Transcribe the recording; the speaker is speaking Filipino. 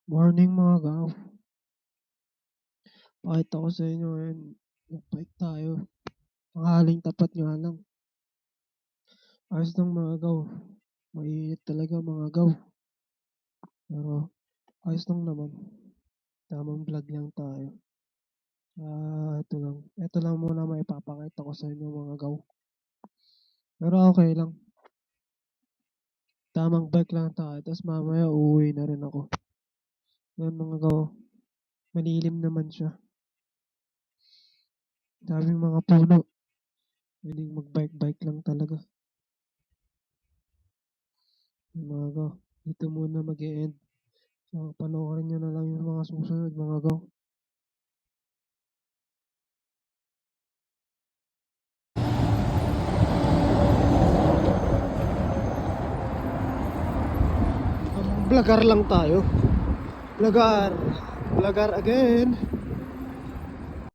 Morning mga gaw. Pakita ko sa inyo ngayon, mag-bike tayo. Tanghaling tapat nga lang. Ayos lang mga gaw. Mainit talaga mga gaw. Pero ayos lang naman. Tamang vlog lang tayo. Ito lang. Ito lang muna maipapakita ko sa inyo mga gaw. Pero okay lang. Tamang bike lang tayo. Tapos mamaya uuwi na rin ako. Yan mga gaw. Malilim naman siya. Daming mga puno. Pwedeng mag-bike-bike lang talaga. Yung mga gaw. Dito muna mag-e-end. So, panoorin nyo na lang yung mga susunod mga gaw. Vlogger lang tayo. Vlogger. Vlogger again.